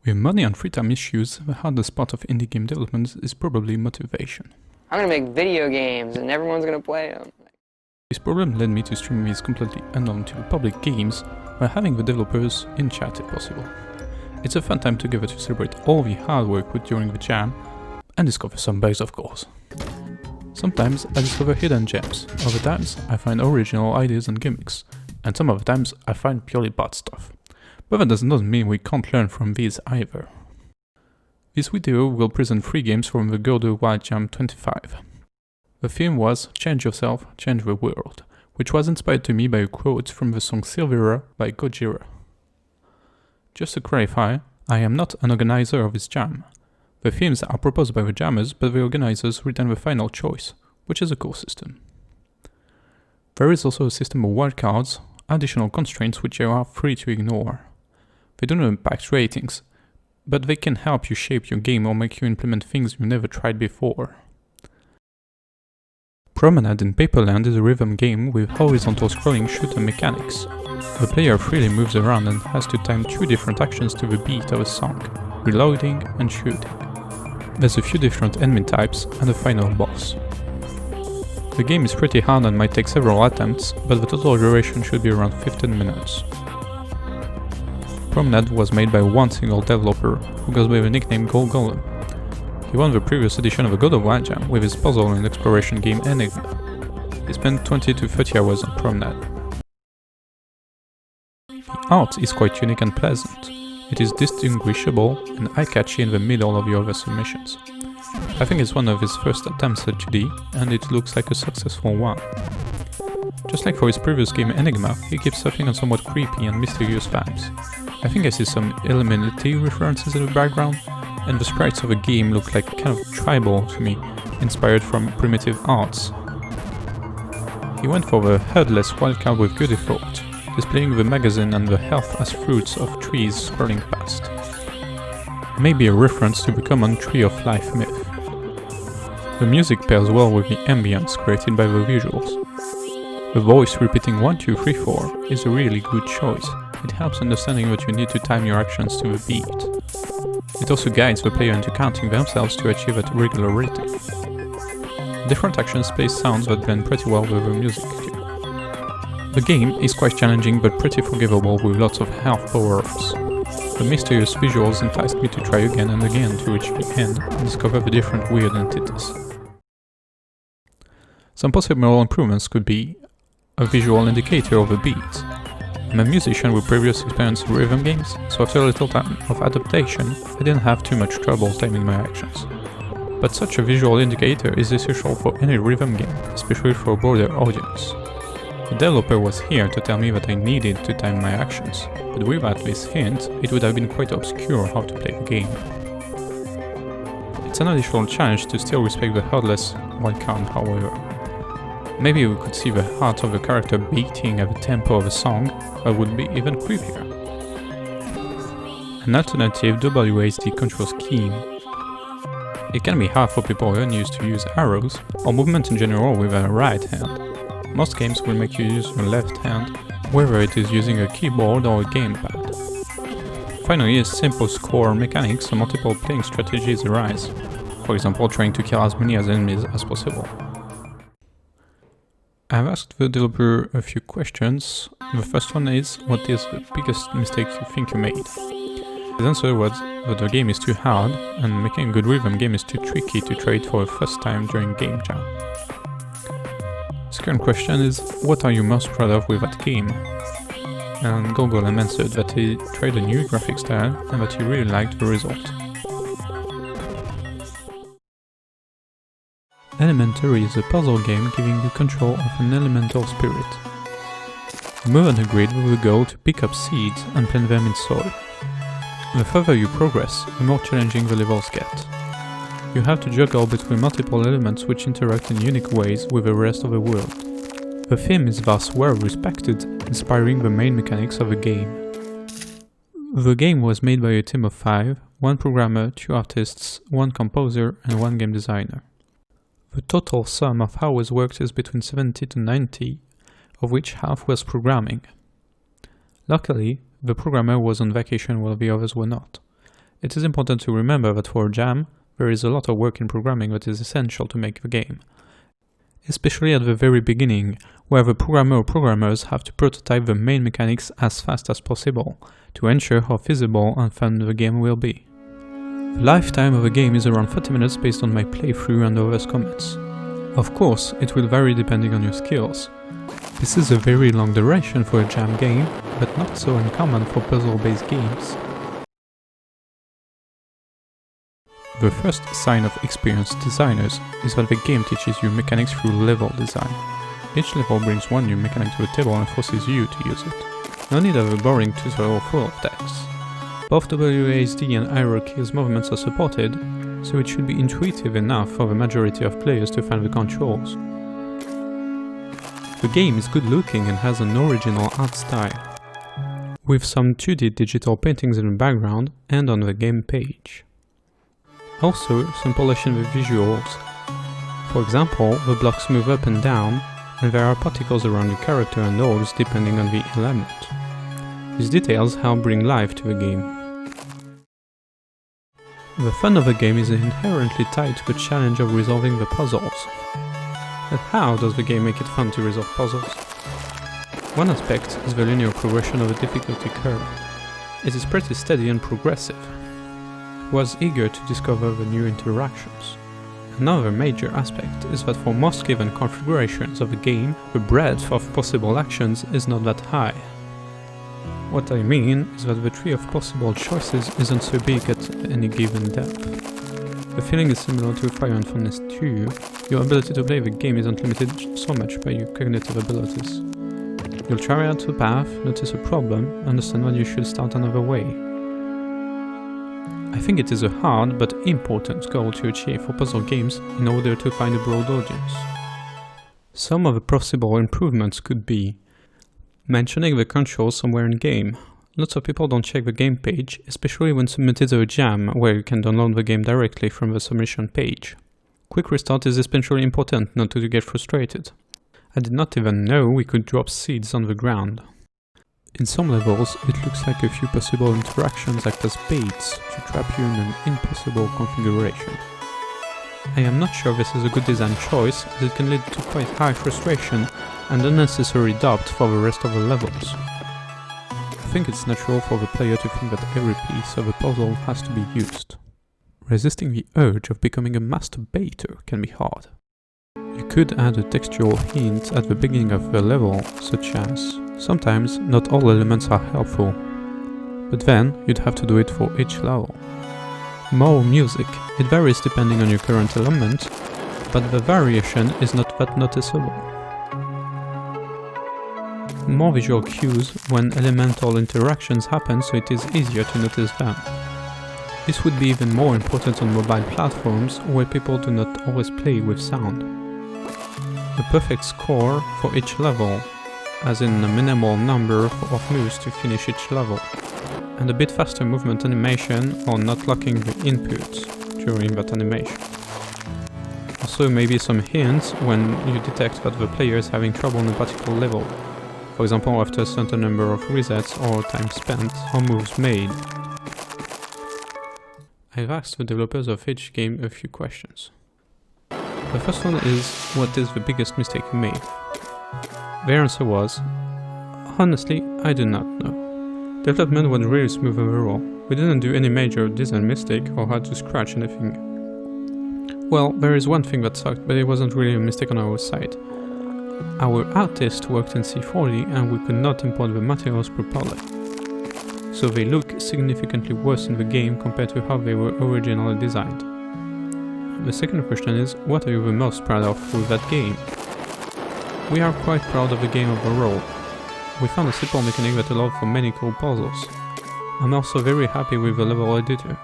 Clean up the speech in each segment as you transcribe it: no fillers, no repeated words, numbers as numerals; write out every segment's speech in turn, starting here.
With money and free time issues, the hardest part of indie game development is probably motivation. I'm gonna make video games and everyone's gonna play them. This problem led me to stream these completely unknown to the public games while having the developers in chat if possible. It's a fun time together to celebrate all the hard work put during the jam and discover some bugs, of course. Sometimes I discover hidden gems, other times I find original ideas and gimmicks, and some other times I find purely bad stuff. But that doesn't mean we can't learn from these either. This video will present 3 games from the Godot Wild Jam 25. The theme was Change Yourself, Change the World, which was inspired to me by a quote from the song Silvera by Gojira. Just to clarify, I am not an organizer of this jam. The themes are proposed by the jammers, but the organizers retain the final choice, which is a core system. There is also a system of wildcards, additional constraints which you are free to ignore. They do not impact ratings, but they can help you shape your game or make you implement things you never tried before. Promenade in Paperland is a rhythm game with horizontal scrolling shooter mechanics. The player freely moves around and has to time 2 different actions to the beat of a song, reloading and shooting. There's a few different enemy types and a final boss. The game is pretty hard and might take several attempts, but the total duration should be around 15 minutes. Promenade was made by one single developer, who goes by the nickname Golem. He won the previous edition of the Godot Wild Jam with his puzzle and exploration game Enigma. He spent 20 to 30 hours on Promenade. The art is quite unique and pleasant. It is distinguishable and eye-catchy in the middle of the other submissions. I think it's one of his first attempts at 2D, and it looks like a successful one. Just like for his previous game Enigma, he keeps surfing on somewhat creepy and mysterious vibes. I think I see some Illuminati references in the background, and the sprites of the game look like kind of tribal to me, inspired from primitive arts. He went for the headless wildcard with good effort, displaying the magazine and the health as fruits of trees scrolling past. Maybe a reference to the common Tree of Life myth. The music pairs well with the ambience created by the visuals. The voice repeating 1, 2, 3, 4 is a really good choice. It helps understanding that you need to time your actions to the beat. It also guides the player into counting themselves to achieve at a regular rhythm. Different actions play sounds that blend pretty well with the music too. The game is quite challenging but pretty forgivable with lots of health power-ups. The mysterious visuals enticed me to try again and again to reach the end and discover the different weird entities. Some possible improvements could be a visual indicator of the beat. I'm a musician with previous experience in rhythm games, so after a little time of adaptation, I didn't have too much trouble timing my actions. But such a visual indicator is essential for any rhythm game, especially for a broader audience. The developer was here to tell me that I needed to time my actions, but without this hint, it would have been quite obscure how to play the game. It's an additional challenge to still respect the headless wildcard, however. Maybe we could see the heart of the character beating at the tempo of a song, that would be even creepier. An alternative WASD control scheme. It can be hard for people unused to use arrows, or movement in general with a right hand. Most games will make you use your left hand, whether it is using a keyboard or a gamepad. Finally, a simple score mechanics so multiple playing strategies arise, for example trying to kill as many enemies as possible. I've asked the developer a few questions. The first one is, what is the biggest mistake you think you made? His answer was that the game is too hard, and making a good rhythm game is too tricky to try it for the first time during game jam. Second question is, what are you most proud of with that game? And Golem answered that he tried a new graphic style and that he really liked the result. Elementary is a puzzle game giving you control of an elemental spirit. You move on a grid with a goal to pick up seeds and plant them in soil. The further you progress, the more challenging the levels get. You have to juggle between multiple elements which interact in unique ways with the rest of the world. The theme is thus well respected, inspiring the main mechanics of the game. The game was made by a team of 5, 1 programmer, 2 artists, 1 composer and 1 game designer. The total sum of hours worked is between 70 to 90, of which half was programming. Luckily, the programmer was on vacation while the others were not. It is important to remember that for a jam, there is a lot of work in programming that is essential to make the game. Especially at the very beginning, where the programmer or programmers have to prototype the main mechanics as fast as possible, to ensure how feasible and fun the game will be. The lifetime of a game is around 30 minutes based on my playthrough and others' comments. Of course, it will vary depending on your skills. This is a very long duration for a jam game, but not so uncommon for puzzle-based games. The first sign of experienced designers is that the game teaches you mechanics through level design. Each level brings one new mechanic to the table and forces you to use it. No need of a boring tutorial full of text. Both WASD and arrow keys movements are supported, so it should be intuitive enough for the majority of players to find the controls. The game is good looking and has an original art style, with some 2D digital paintings in the background and on the game page. Also, some polish in the visuals. For example, the blocks move up and down, and there are particles around your character and orbs depending on the element. These details help bring life to the game. The fun of the game is inherently tied to the challenge of resolving the puzzles. But how does the game make it fun to resolve puzzles? One aspect is the linear progression of the difficulty curve. It is pretty steady and progressive. I was eager to discover the new interactions. Another major aspect is that for most given configurations of the game, the breadth of possible actions is not that high. What I mean is that the tree of possible choices isn't so big at any given depth. The feeling is similar to Fire and Furnace 2. Your ability to play the game isn't limited so much by your cognitive abilities. You'll try out the path, notice a problem, understand when you should start another way. I think it is a hard but important goal to achieve for puzzle games in order to find a broad audience. Some of the possible improvements could be mentioning the controls somewhere in game. Lots of people don't check the game page, especially when submitted to a jam where you can download the game directly from the submission page. Quick restart is especially important not to get frustrated. I did not even know we could drop seeds on the ground. In some levels, it looks like a few possible interactions act as baits to trap you in an impossible configuration. I am not sure this is a good design choice, as it can lead to quite high frustration and unnecessary doubt for the rest of the levels. I think it's natural for the player to think that every piece of a puzzle has to be used. Resisting the urge of becoming a masturbator can be hard. You could add a textual hint at the beginning of the level, such as sometimes not all elements are helpful, but then you'd have to do it for each level. More music. It varies depending on your current element, but the variation is not that noticeable. More visual cues when elemental interactions happen, so it is easier to notice them. This would be even more important on mobile platforms where people do not always play with sound. The perfect score for each level, as in a minimal number of moves to finish each level, and a bit faster movement animation or not locking the inputs during that animation. Also maybe some hints when you detect that the player is having trouble in a particular level, for example after a certain number of resets or time spent or moves made. I've asked the developers of each game a few questions. The first one is, what is the biggest mistake you made? Their answer was, honestly, I do not know. Development was really smooth overall. We didn't do any major design mistake or had to scratch anything. Well, there is one thing that sucked, but it wasn't really a mistake on our side. Our artist worked in C40 and we could not import the materials properly. So they look significantly worse in the game compared to how they were originally designed. The second question is, what are you the most proud of with that game? We are quite proud of the game overall. We found a simple mechanic that allowed for many cool puzzles. I'm also very happy with the level editor.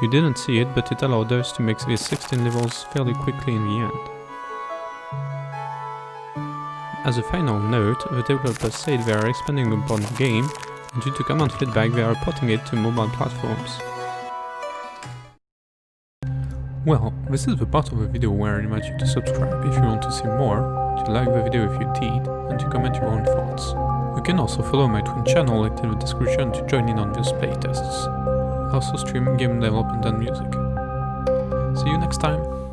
You didn't see it, but it allowed us to make these 16 levels fairly quickly in the end. As a final note, the developers said they are expanding upon the game, and due to common feedback they are porting it to mobile platforms. Well, this is the part of the video where I invite you to subscribe if you want to see more, to like the video if you did, and to comment your own thoughts. You can also follow my twin channel linked in the description to join in on those playtests. I also stream game development and music. See you next time!